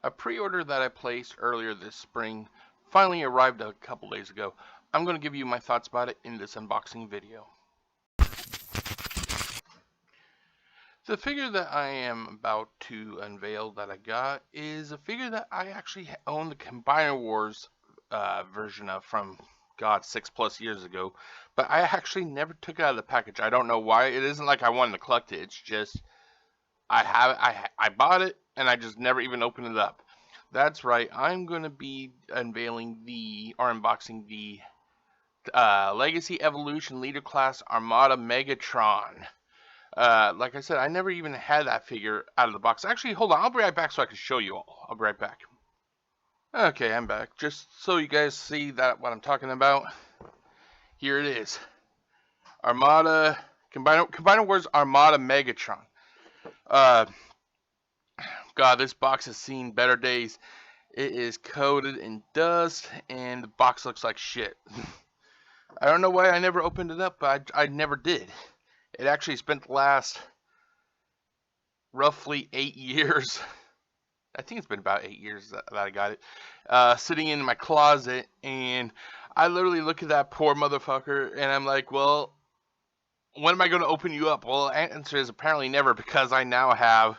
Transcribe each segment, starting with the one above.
A pre-order that I placed earlier this spring finally arrived a couple days ago. I'm going to give you my thoughts about it in this unboxing video. The figure that I am about to unveil that I got is a figure that I actually own the Combiner Wars version of from, God, 6+ years ago. But I actually never took it out of the package. I don't know why. It isn't like I wanted to collect it. It's just I bought it and I just never even opened it up. That's right. I'm going to be unveiling unboxing the Legacy Evolution Leader Class Armada Megatron. Like I said, I never even had that figure out of the box. Actually, hold on. I'll be right back so I can show you all. I'll be right back. Okay, I'm back. Just so you guys see that what I'm talking about. Here it is. Armada Combiner Wars Armada Megatron. God, this box has seen better days. It is coated in dust, and the box looks like shit. I don't know why I never opened it up, but I never did. It actually spent the last roughly 8 years. I think it's been about 8 years that I got it. Sitting in my closet, and I literally look at that poor motherfucker, and I'm like, well, when am I going to open you up? Well, the answer is apparently never, because I now have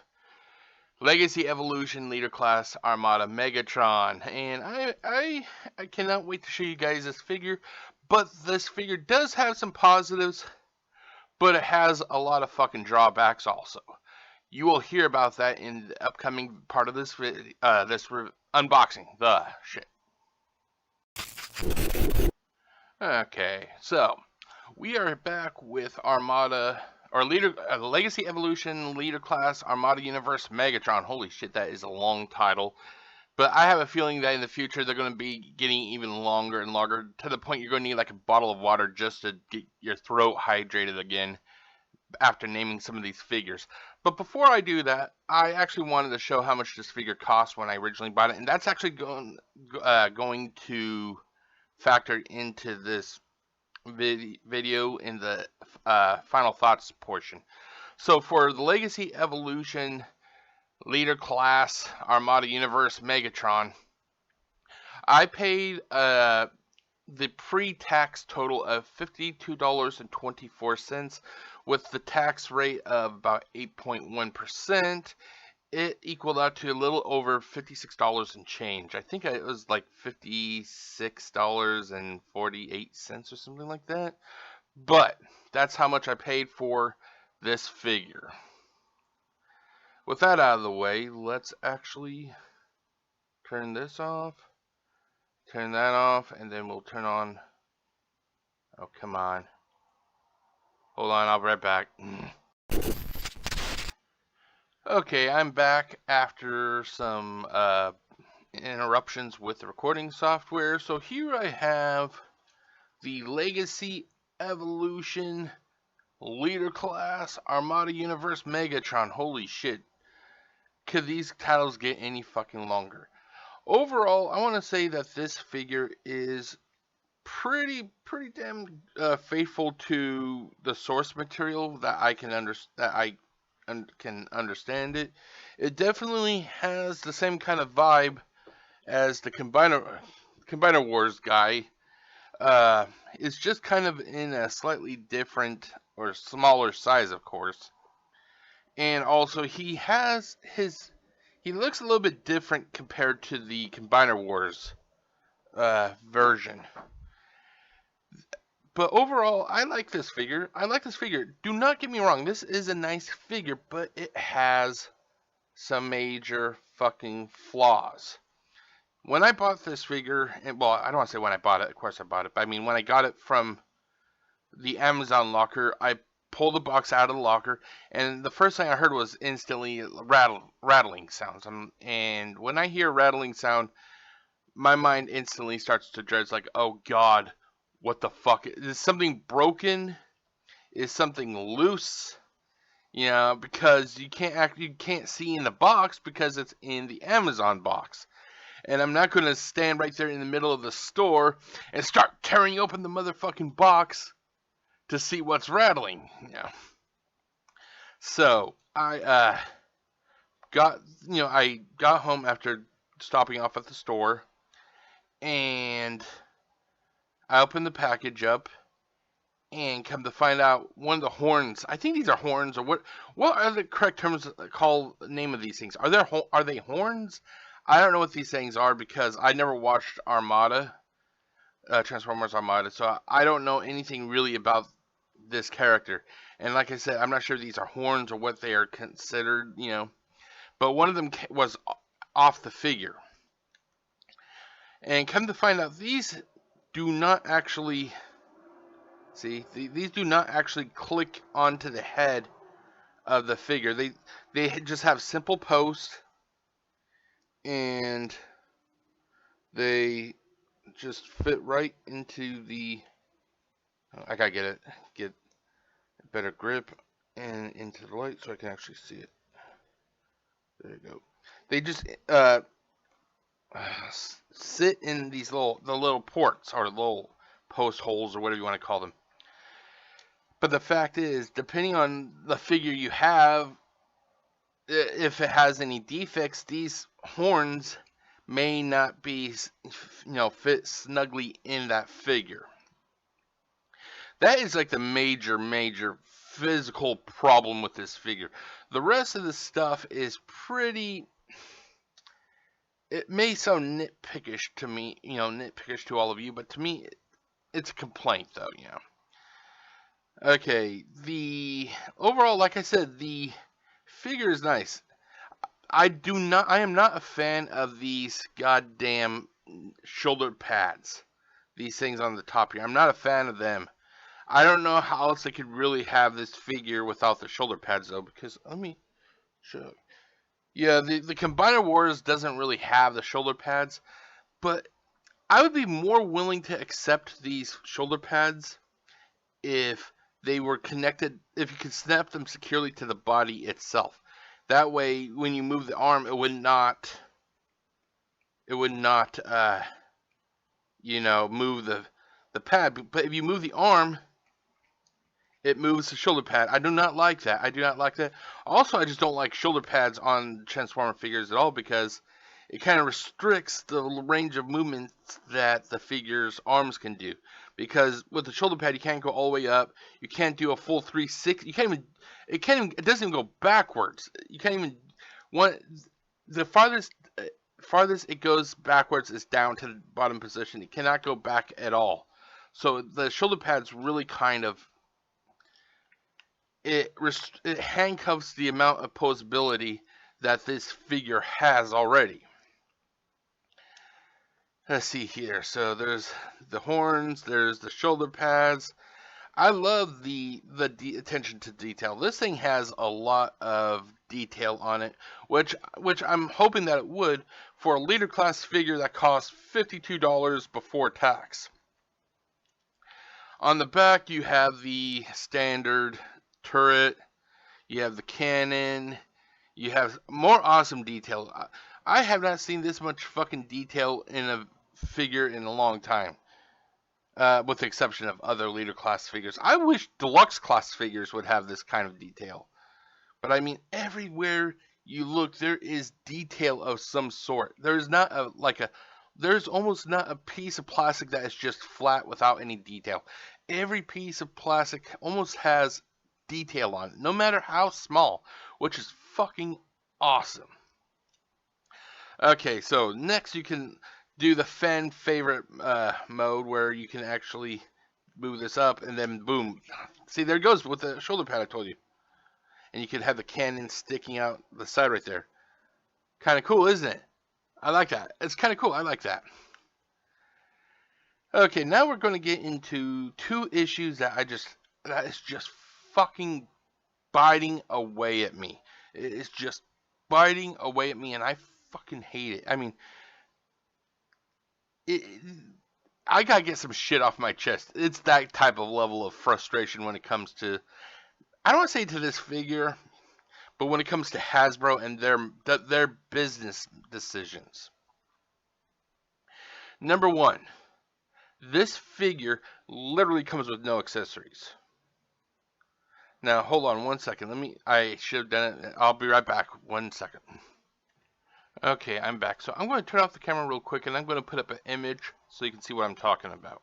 Legacy Evolution Leader Class Armada Megatron, and I cannot wait to show you guys this figure. But this figure does have some positives, but it has a lot of fucking drawbacks also. You will hear about that in the upcoming part of this unboxing. The shit. Okay, so we are back with Armada. Or Legacy Evolution Leader Class Armada Universe Megatron. Holy shit, that is a long title. But I have a feeling that in the future they're going to be getting even longer and longer, to the point you're going to need like a bottle of water just to get your throat hydrated again after naming some of these figures. But before I do that, I actually wanted to show how much this figure cost when I originally bought it. And that's actually going to factor into this video in the final thoughts portion. So for the Legacy Evolution Leader Class Armada Universe Megatron, I paid the pre-tax total of $52.24 with the tax rate of about 8.1%. It equaled out to a little over $56 and change. I think it was like $56.48 or something like that. But that's how much I paid for this figure. With that out of the way, let's actually turn this off, turn that off, and then we'll turn on. Oh, come on. Hold on, I'll be right back. Okay, I'm back after some interruptions with the recording software. So here I have the Legacy Evolution Leader Class Armada Universe Megatron. Holy shit. Could these titles get any fucking longer? Overall, I want to say that this figure is pretty damn faithful to the source material that I can understand it. It definitely has the same kind of vibe as the Combiner Wars guy. It's just kind of in a slightly different or smaller size, of course. And also he looks a little bit different compared to the Combiner Wars version. But overall, I like this figure. Do not get me wrong, this is a nice figure, but it has some major fucking flaws. When I bought this figure, well, I don't want to say when I bought it, of course I bought it, but I mean when I got it from the Amazon locker, I pulled the box out of the locker, and the first thing I heard was instantly rattling sounds. And when I hear rattling sound, my mind instantly starts to dread. It's like, oh god, what the fuck? Is something broken? Is something loose? You know, because you can't see in the box because it's in the Amazon box. And I'm not going to stand right there in the middle of the store and start tearing open the motherfucking box to see what's rattling. You know. So I got home after stopping off at the store, and I open the package up, and come to find out one of the horns. I think these are horns, or what? What are the correct terms called? Name of these things? Are they horns? I don't know what these things are because I never watched Armada, Transformers Armada, so I don't know anything really about this character. And like I said, I'm not sure if these are horns or what they are considered, But one of them was off the figure. And come to find out, these do not actually, see, these do not actually click onto the head of the figure. They just have simple posts, and they just fit right into the, I gotta get a better grip and into the light so I can actually see it. There you go. They just sit in these little ports, or little post holes, or whatever you want to call them. But the fact is, depending on the figure you have, if it has any defects, these horns may not be, fit snugly in that figure. That is like the major physical problem with this figure. The rest of the stuff is pretty, it may sound nitpickish to me, nitpickish to all of you, but to me, it's a complaint, though, Okay, overall, like I said, the figure is nice. I am not a fan of these goddamn shoulder pads. These things on the top here. I'm not a fan of them. I don't know how else they could really have this figure without the shoulder pads, though, because, let me show. Yeah, the Combiner Wars doesn't really have the shoulder pads, but I would be more willing to accept these shoulder pads if they were connected, if you could snap them securely to the body itself. That way, when you move the arm, it would not, move the pad. But if you move the arm, it moves the shoulder pad. I do not like that. Also, I just don't like shoulder pads on Transformer figures at all because it kind of restricts the range of movements that the figure's arms can do. Because with the shoulder pad, you can't go all the way up. You can't do a full 360. It doesn't even go backwards. You can't even, the farthest it goes backwards is down to the bottom position. It cannot go back at all. So the shoulder pads really kind of, it handcuffs the amount of posability that this figure has already. Let's see here. So there's the horns, there's the shoulder pads. I love the attention to detail. This thing has a lot of detail on it, which I'm hoping that it would for a leader class figure that costs $52 before tax. On the back, you have the standard turret, you have the cannon, you have more awesome detail. I have not seen this much fucking detail in a figure in a long time, with the exception of other leader class figures. I wish deluxe class figures would have this kind of detail, but I mean, everywhere you look, there is detail of some sort. There's almost not a piece of plastic that is just flat without any detail. Every piece of plastic almost has detail on it, no matter how small, which is fucking awesome. Okay, so next you can do the fan favorite mode where you can actually move this up and then boom. See, there it goes with the shoulder pad I told you. And you can have the cannon sticking out the side right there. Kind of cool, isn't it? I like that. It's kind of cool. I like that. Okay, now we're going to get into two issues that is just fucking biting away at me. It is just biting away at me, and I fucking hate it. I mean, I gotta get some shit off my chest. It's that type of level of frustration when it comes to, I don't want to say to this figure, but when it comes to Hasbro and their business decisions. Number one, this figure literally comes with no accessories. Now, hold on one second. I should have done it. I'll be right back. 1 second. Okay, I'm back. So I'm going to turn off the camera real quick, and I'm going to put up an image so you can see what I'm talking about.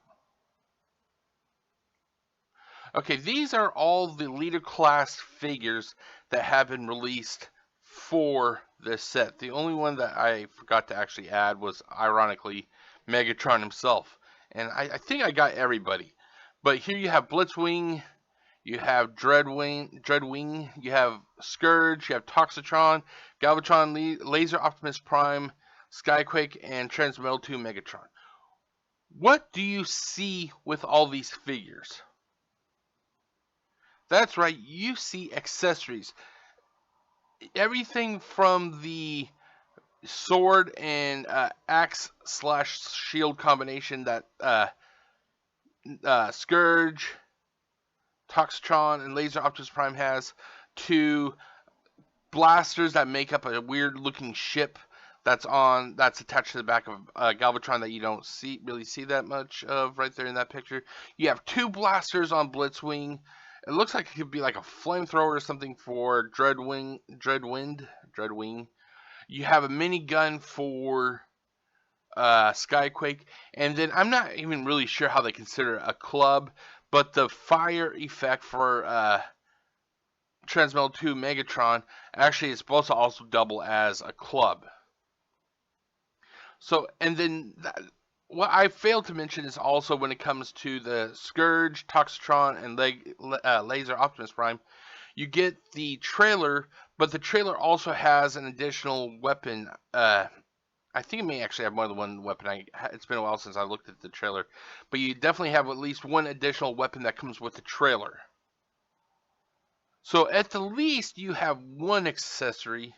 Okay, these are all the leader class figures that have been released for this set. The only one that I forgot to actually add was, ironically, Megatron himself. And I think I got everybody. But here you have Blitzwing, you have Dreadwing, you have Scourge, you have Toxitron, Galvatron, Laser Optimus Prime, Skyquake, and Transmetal 2 Megatron. What do you see with all these figures? That's right, you see accessories. Everything from the sword and axe slash shield combination that Scourge, Toxitron, and Laser Optimus Prime has, to blasters that make up a weird looking ship that's attached to the back of Galvatron that you don't really see that much of right there in that picture. You have two blasters on Blitzwing. It looks like it could be like a flamethrower or something for Dreadwing. You have a minigun for Skyquake, and then I'm not even really sure how they consider it a club, but the fire effect for Transmetal 2 Megatron actually is supposed to also double as a club. So, and then what I failed to mention is also when it comes to the Scourge, Toxitron, and Laser Optimus Prime, you get the trailer, but the trailer also has an additional weapon. I think it may actually have more than one weapon. It's been a while since I looked at the trailer, but you definitely have at least one additional weapon that comes with the trailer. So at the least you have one accessory,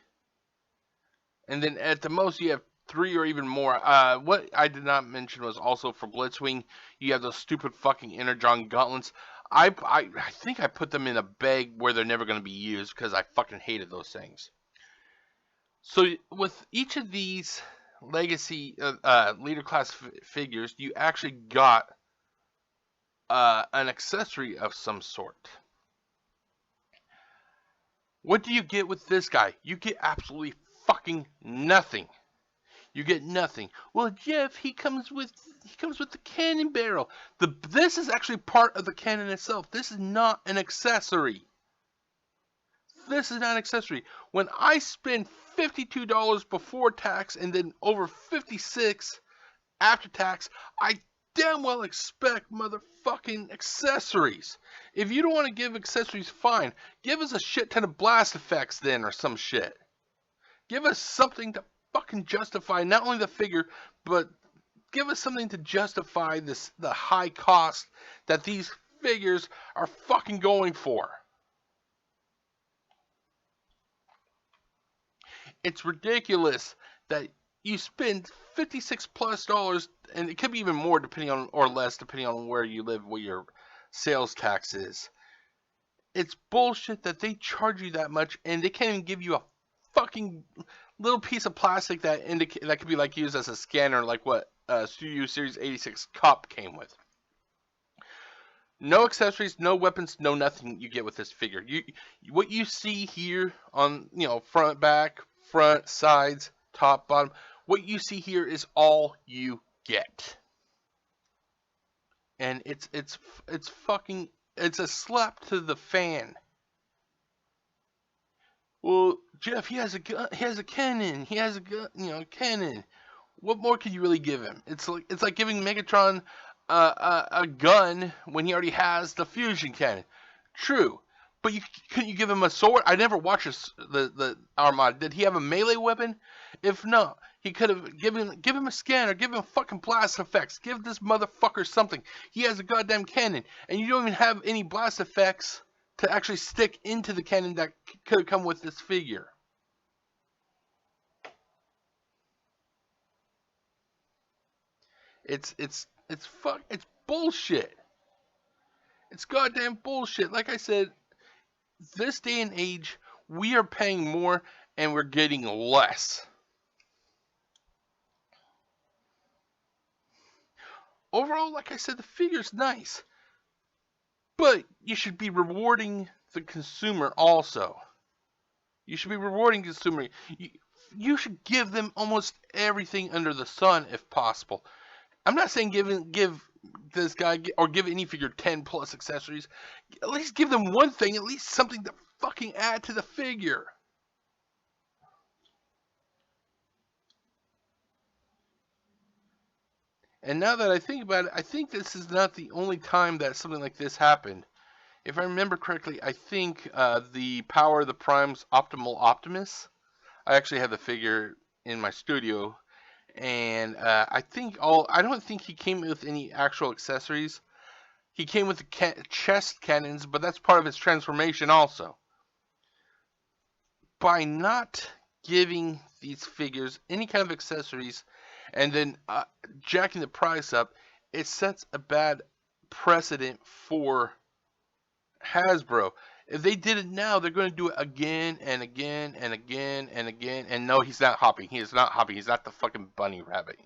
and then at the most you have three or even more. What I did not mention was also for Blitzwing, you have those stupid fucking Energon gauntlets. I think I put them in a bag where they're never going to be used because I fucking hated those things. So with each of these legacy leader class figures, you actually got an accessory of some sort. What do you get with this guy? You get absolutely fucking nothing. You get nothing. Well, Jeff, he comes with the cannon barrel. This is actually part of the cannon itself. This is not an accessory. This is not an accessory. When I spend $52 before tax and then over $56 after tax, I damn well expect motherfucking accessories. If you don't want to give accessories, fine. Give us a shit ton of blast effects then, or some shit. Give us something to fucking justify not only the figure, but give us something to justify the high cost that these figures are fucking going for. It's ridiculous that you spend $56+ and it could be even more depending on, or less depending on where you live, where your sales tax is. It's bullshit that they charge you that much and they can't even give you a fucking little piece of plastic that could be like used as a scanner, like what Studio Series 86 Cup came with. No accessories, no weapons, no nothing you get with this figure. What you see here on, front, back, front, sides, top, bottom, what you see here is all you get. And it's a slap to the fan. Well, Jeff, he has a gun, he has a cannon, he has a gun, cannon. What more could you really give him? It's like giving Megatron a gun when he already has the fusion cannon. True, but couldn't you give him a sword? I never watched the Armada. Did he have a melee weapon? If not, he could have give him a scanner, give him fucking blast effects, give this motherfucker something. He has a goddamn cannon, and you don't even have any blast effects to actually stick into the cannon that could have come with this figure. It's bullshit. It's goddamn bullshit. Like I said, this day and age, we are paying more and we're getting less. Overall, like I said, the figure's nice. But you should be rewarding the consumer also. You should be rewarding the consumer. you should give them almost everything under the sun if possible. I'm not saying give this guy or give any figure 10 plus accessories. At least give them one thing, at least something to fucking add to the figure. And now that I think about it, I think this is not the only time that something like this happened. If I remember correctly, I think the Power of the Prime's Optimal Optimus. I actually have the figure in my studio, and I don't think he came with any actual accessories. He came with the chest cannons, but that's part of his transformation also. By not giving these figures any kind of accessories and then jacking the price up, it sets a bad precedent for Hasbro. If they did it now, they're going to do it again and again and again and again. And no, he's not hopping. He is not hopping. He's not the fucking bunny rabbit,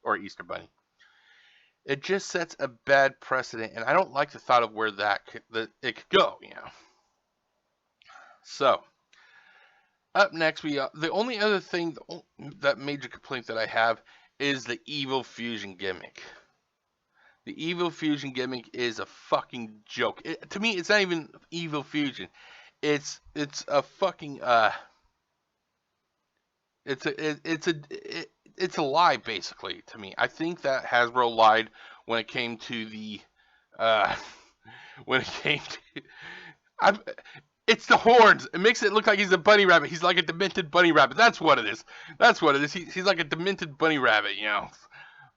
or Easter bunny. It just sets a bad precedent, and I don't like the thought of where it could go, So, up next, the only other thing, that major complaint that I have is the Evil Fusion gimmick. The Evil Fusion gimmick is a fucking joke. To me, it's not even Evil Fusion. It's a fucking it's a lie basically to me. I think that Hasbro lied when it came to the uh when it came to it's the horns. It makes it look like he's a bunny rabbit. He's like a demented bunny rabbit. That's what it is. That's what it is. He's like a demented bunny rabbit,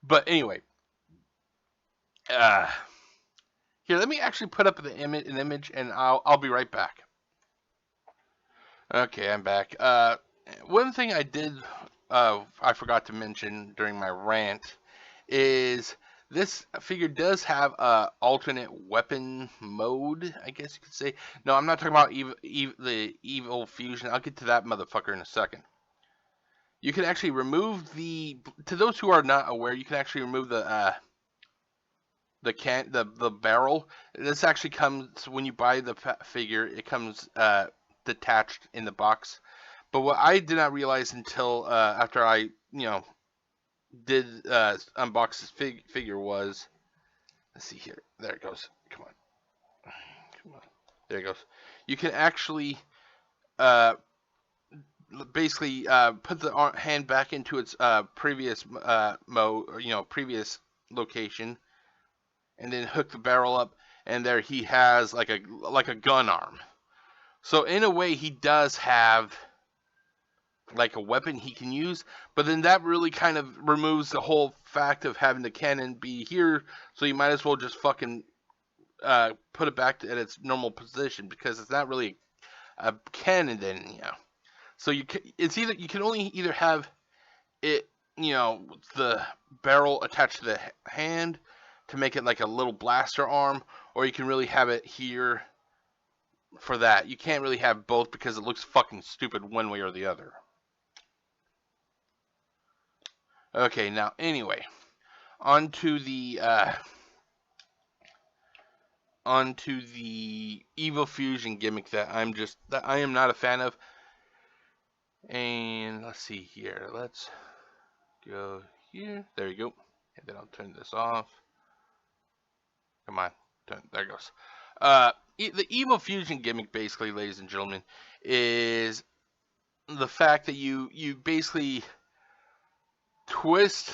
But anyway, here, let me actually put up an image, and I'll be right back. Okay, I'm back. One thing I forgot to mention during my rant is this figure does have a alternate weapon mode, I guess you could say. No, I'm not talking about the Evil Fusion. I'll get to that motherfucker in a second. You can actually remove to those who are not aware, you can actually remove the barrel. This actually comes when you buy the figure. It comes detached in the box. But what I did not realize until after I did unbox this figure was, let's see here. There it goes. Come on. There it goes. You can actually basically put the hand back into its previous mode, or previous location, and then hook the barrel up, and there he has like a gun arm. So in a way, he does have like a weapon he can use, but then that really kind of removes the whole fact of having the cannon be here, so you might as well just fucking put it back at its normal position, because it's not really a cannon then, So you can only either have it, the barrel attached to the hand to make it like a little blaster arm, or you can really have it here for that. You can't really have both because it looks fucking stupid one way or the other. Okay, now anyway, onto the Evil Fusion gimmick that I am not a fan of. And let's see here. Let's go here. There you go. And then I'll turn this off. Come on. There it goes. The Evil Fusion gimmick, basically, ladies and gentlemen, is the fact that you basically twist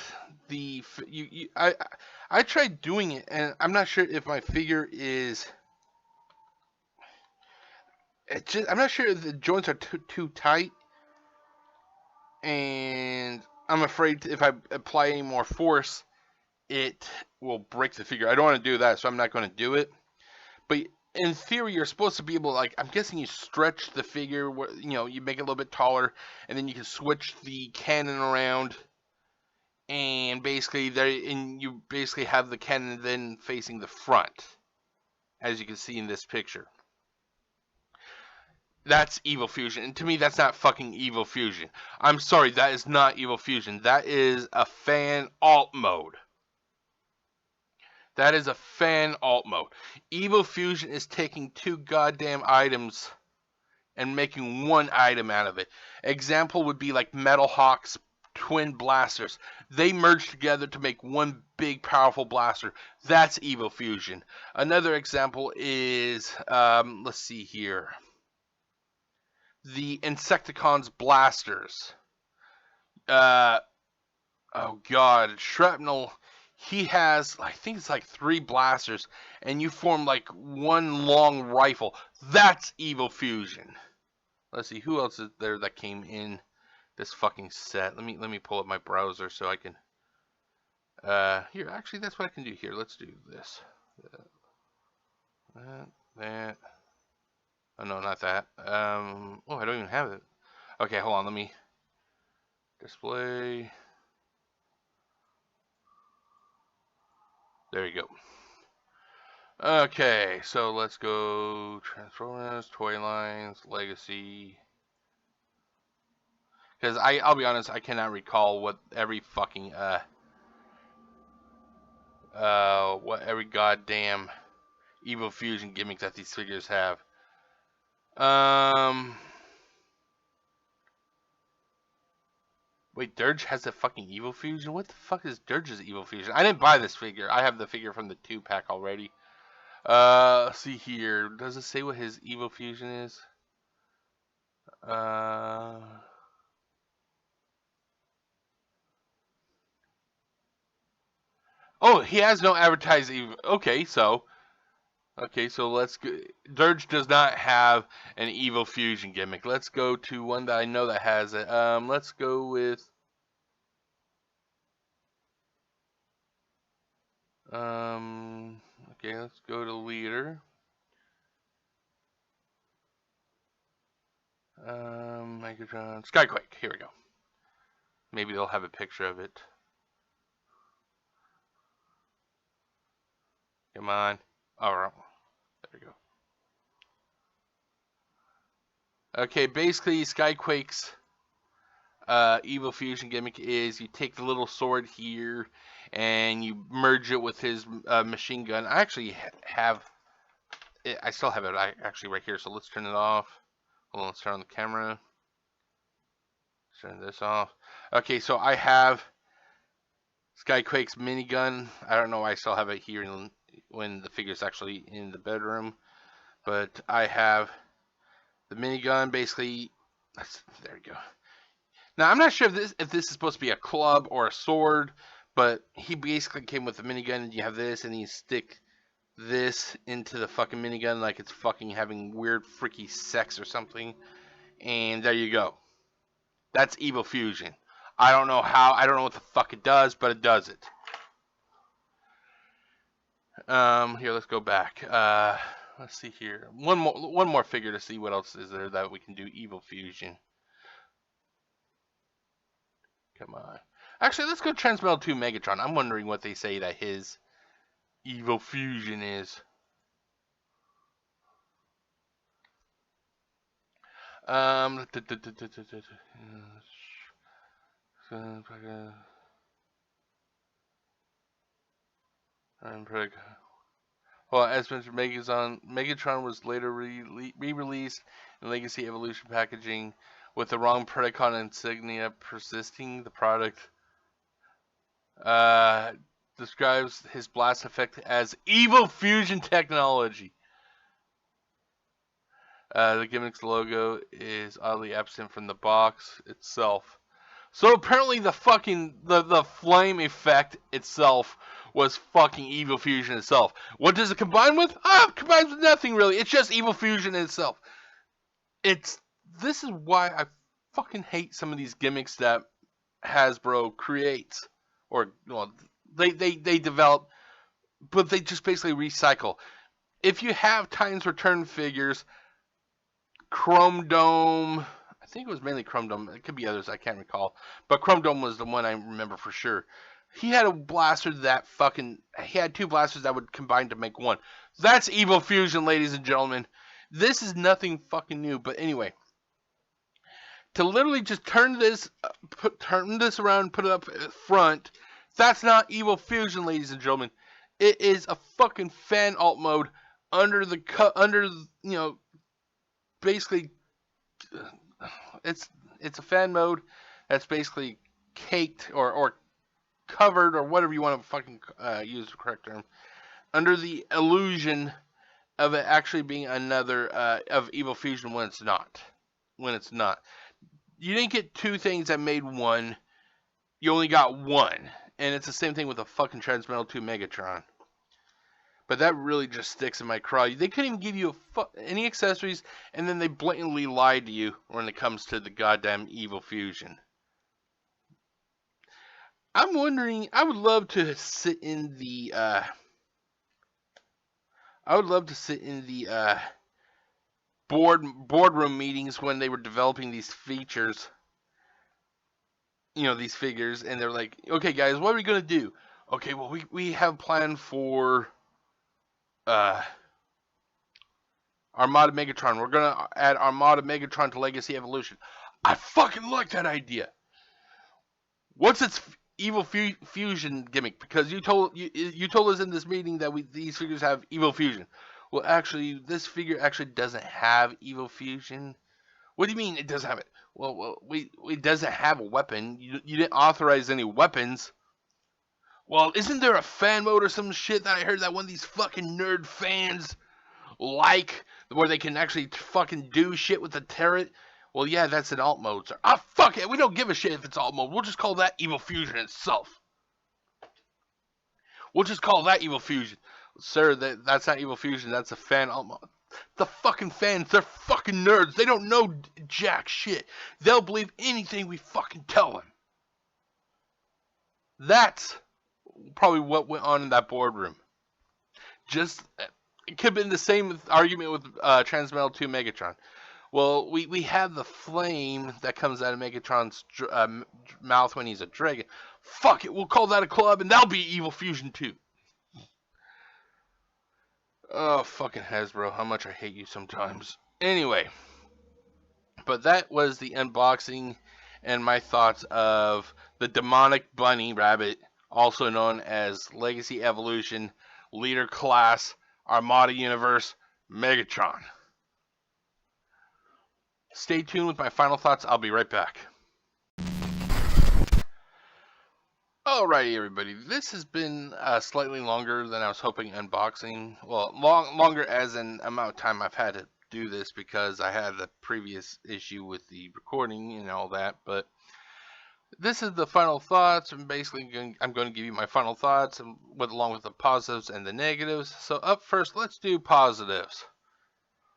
I tried doing it, and I'm not sure if my figure is. I'm not sure if the joints are too tight, and I'm afraid if I apply any more force, it will break the figure. I don't want to do that, so I'm not going to do it. But in theory, you're supposed to be able to, I'm guessing you stretch the figure, you make it a little bit taller, and then you can switch the cannon around, and basically you basically have the cannon then facing the front, as you can see in this picture. That's Evil Fusion, and to me, that's not fucking Evil Fusion. I'm sorry, that is not Evil Fusion. That is a fan alt mode. That is a fan alt mode. Evil Fusion is taking two goddamn items, and making one item out of it. Example would be like Metal Hawk's twin blasters. They merge together to make one big powerful blaster. That's Evil Fusion. Another example is, let's see here, the Insecticon's blasters. Oh god, Shrapnel, he has, I think it's like 3 blasters, and you form like one long rifle. That's Evil Fusion. Let's see, who else is there that came in this fucking set? Let me pull up my browser so I can, here, actually that's what I can do here. Let's do this. That. Oh no, not that. Oh, I don't even have it. Okay, hold on, let me display. There you go. Okay, so let's go Transformers, Toy Lines, Legacy. Because I'll be honest, I cannot recall what every fucking what every goddamn Evil Fusion gimmick that these figures have. Wait, Dirge has a fucking Evil Fusion? What the fuck is Dirge's Evil Fusion? I didn't buy this figure. I have the figure from the 2-pack already. Let's see here. Does it say what his Evil Fusion is? Oh, he has no advertised Evil. Okay, so let's go. Dirge does not have an Evil Fusion gimmick. Let's go to one that I know that has it. Let's go with okay, let's go to leader. Megatron, Skyquake. Here we go. Maybe they'll have a picture of it. Come on. All right. There we go. Okay, basically Skyquake's Evil Fusion gimmick is you take the little sword here and you merge it with his machine gun. I actually have it. I still have it actually right here, so let's turn it off. Hold on, let's turn on the camera. Let's turn this off. Okay, so I have Skyquake's minigun. I don't know why I still have it here when the figure's actually in the bedroom, but I have the minigun. Basically, there we go. Now I'm not sure if this is supposed to be a club or a sword, but he basically came with a minigun, and you have this, and you stick this into the fucking minigun like it's fucking having weird freaky sex or something, and there you go. That's Evil Fusion. I don't know how, I don't know what the fuck it does, but it does it. Here, let's go back. Let's see here. One more figure to see what else is there that we can do Evil Fusion. Come on. Actually, let's go Transmetal 2 Megatron. I'm wondering what they say that his Evil Fusion is. Well, as mentioned, Megatron was later re-released in Legacy Evolution packaging with the wrong Predacon insignia persisting. The product describes his blast effect as Evil Fusion technology. The gimmick's logo is oddly absent from the box itself. So apparently the flame effect itself was fucking Evil Fusion itself. What does it combine with? It combines with nothing really. It's just Evil Fusion itself. This is why I fucking hate some of these gimmicks that Hasbro creates. Or, well, they develop, but they just basically recycle. If you have Titans Return figures, Chrome Dome, I think it was mainly Chrome Dome. It could be others, I can't recall. But Chrome Dome was the one I remember for sure. He had a blaster he had 2 blasters that would combine to make one. That's Evil Fusion, ladies and gentlemen. This is nothing fucking new. But anyway, to literally just turn this around, put it up front, that's not Evil Fusion, ladies and gentlemen. It is a fucking fan alt mode under basically it's a fan mode that's basically caked or covered or whatever you want to fucking use the correct term under the illusion of it actually being another of Evil Fusion when it's not. When it's not, you didn't get two things that made one. You only got one, and it's the same thing with the fucking Transmetal 2 Megatron. But that really just sticks in my craw. They couldn't even give you any accessories, and then they blatantly lied to you when it comes to the goddamn Evil Fusion. I'm wondering, I would love to sit in the boardroom meetings when they were developing these features. These figures, and they're like, okay guys, what are we gonna do? Okay, well we have a plan for Armada Megatron. We're gonna add Armada Megatron to Legacy Evolution. I fucking like that idea. What's its Evil Fusion gimmick? Because you told us in this meeting that these figures have Evil Fusion. Well, actually, this figure actually doesn't have Evil Fusion. What do you mean it doesn't have it? Well, it doesn't have a weapon. You didn't authorize any weapons. Well, isn't there a fan mode or some shit that I heard that one of these fucking nerd fans like, where they can actually fucking do shit with the turret? Well, yeah, that's an alt mode, sir. Ah, fuck it. We don't give a shit if it's alt mode. We'll just call that Evil Fusion itself. We'll just call that Evil Fusion. Sir, that's not Evil Fusion. That's a fan alt mode. The fucking fans, they're fucking nerds. They don't know jack shit. They'll believe anything we fucking tell them. That's probably what went on in that boardroom. It could have been the same argument with Transmetal 2 Megatron. Well, we have the flame that comes out of Megatron's mouth when he's a dragon. Fuck it, we'll call that a club, and that'll be Evil Fusion 2. Oh, fucking Hasbro, how much I hate you sometimes. Anyway, but that was the unboxing and my thoughts of the demonic bunny rabbit, also known as Legacy Evolution, Leader Class, Armada Universe, Megatron. Stay tuned with my final thoughts. I'll be right back. Alrighty, everybody. This has been slightly longer than I was hoping unboxing. Well, longer as in amount of time I've had to do this because I had the previous issue with the recording and all that. But this is the final thoughts. I'm going to give you my final thoughts along with the positives and the negatives. So up first, let's do positives.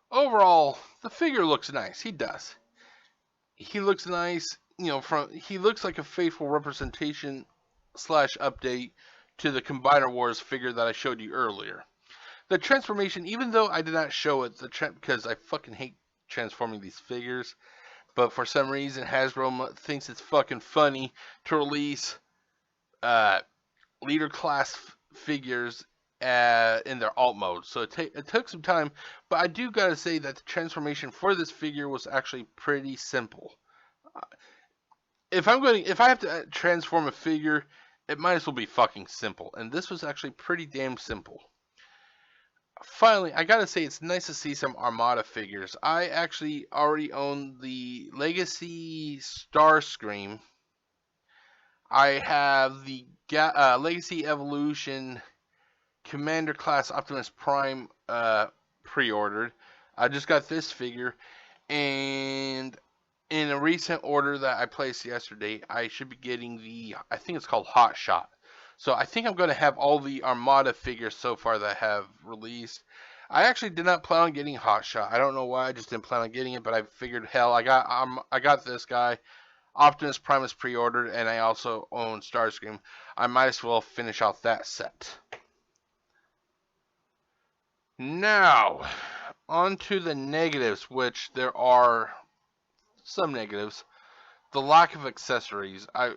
Overall, the figure looks nice. He does. He looks nice. He looks like a faithful representation / update to the Combiner Wars figure that I showed you earlier. The transformation, even though I did not show it, because I fucking hate transforming these figures, but for some reason Hasbro thinks it's fucking funny to release leader class figures in their alt mode. So it took some time, but I do gotta say that the transformation for this figure was actually pretty simple. If I have to transform a figure, it might as well be fucking simple, and this was actually pretty damn simple. Finally, I gotta say it's nice to see some Armada figures. I actually already own the Legacy Starscream. I have the Legacy Evolution Commander Class Optimus Prime pre-ordered. I just got this figure, and in a recent order that I placed yesterday, I should be getting I think it's called Hot Shot. So I think I'm going to have all the Armada figures so far that have released. I actually did not plan on getting Hot Shot. I don't know why, I just didn't plan on getting it, but I figured, hell, I got this guy. Optimus Prime is pre-ordered, and I also own Starscream. I might as well finish off that set. Now, on to the negatives, which there are some negatives. The lack of accessories. I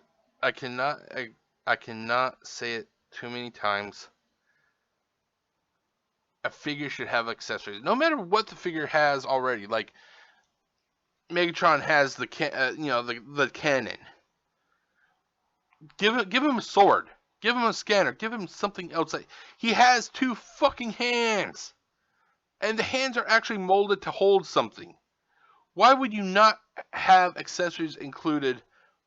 cannot say it too many times. A figure should have accessories, no matter what the figure has already. Like Megatron has the cannon. Give him a sword. Give him a scanner. Give him something else. He has 2 fucking hands, and the hands are actually molded to hold something. Why would you not have accessories included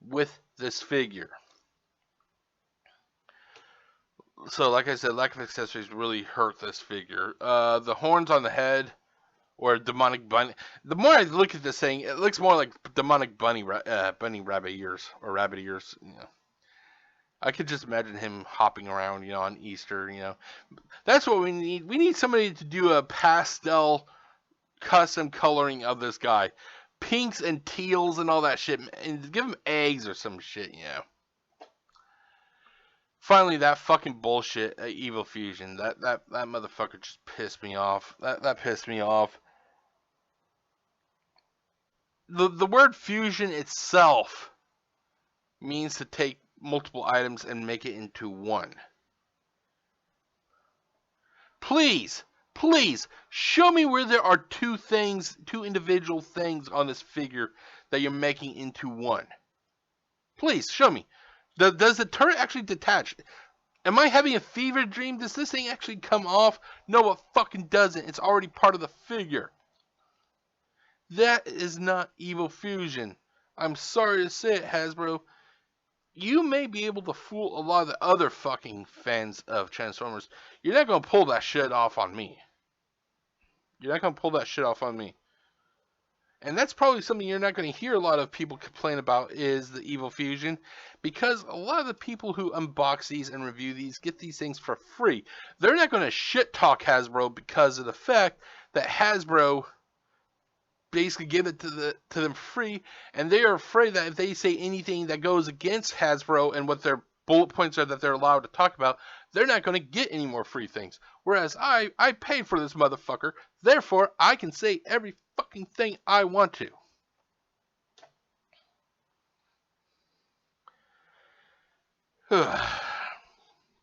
with this figure? So, like I said, lack of accessories really hurt this figure. The horns on the head, or demonic bunny. The more I look at this thing, it looks more like demonic bunny rabbit ears, or rabbit ears. You know, I could just imagine him hopping around, you know, on Easter. You know, that's what we need. We need somebody to do a pastel custom coloring of this guy, pinks and teals and all that shit, and give him eggs or some shit. You know. Finally, that fucking bullshit, Evil Fusion. That motherfucker just pissed me off. That pissed me off. The word fusion itself means to take multiple items and make it into one. Please, please, show me where there are two individual things on this figure that you're making into one. Please, show me. Does the turret actually detach? Am I having a fever dream? Does this thing actually come off? No, it fucking doesn't. It's already part of the figure. That is not Evil Fusion. I'm sorry to say it, Hasbro. You may be able to fool a lot of the other fucking fans of Transformers. You're not going to pull that shit off on me. You're not going to pull that shit off on me. And that's probably something you're not going to hear a lot of people complain about, is the Evil Fusion, because a lot of the people who unbox these and review these get these things for free. They're not going to shit talk Hasbro because of the fact that Hasbro basically give it to them free, and they are afraid that if they say anything that goes against Hasbro and what their bullet points are that they're allowed to talk about, they're not going to get any more free things. Whereas I paid for this motherfucker, therefore I can say every fucking thing I want to.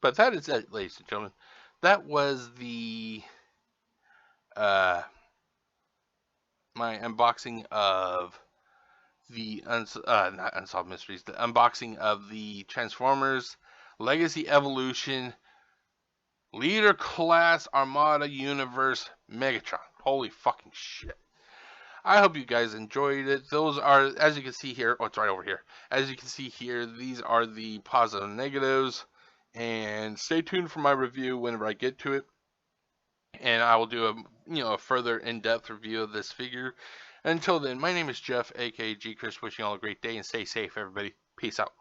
But that is it, ladies and gentlemen. That was the my unboxing of the not Unsolved Mysteries, the unboxing of the Transformers Legacy Evolution Leader Class Armada Universe Megatron. Holy fucking shit. I hope you guys enjoyed it. Those are, as you can see here, oh, it's right over here. As you can see here, these are the positive and negatives. And stay tuned for my review whenever I get to it. And I will do a further in-depth review of this figure. Until then, my name is Jeff, aka GCurse, wishing you all a great day and stay safe, everybody. Peace out.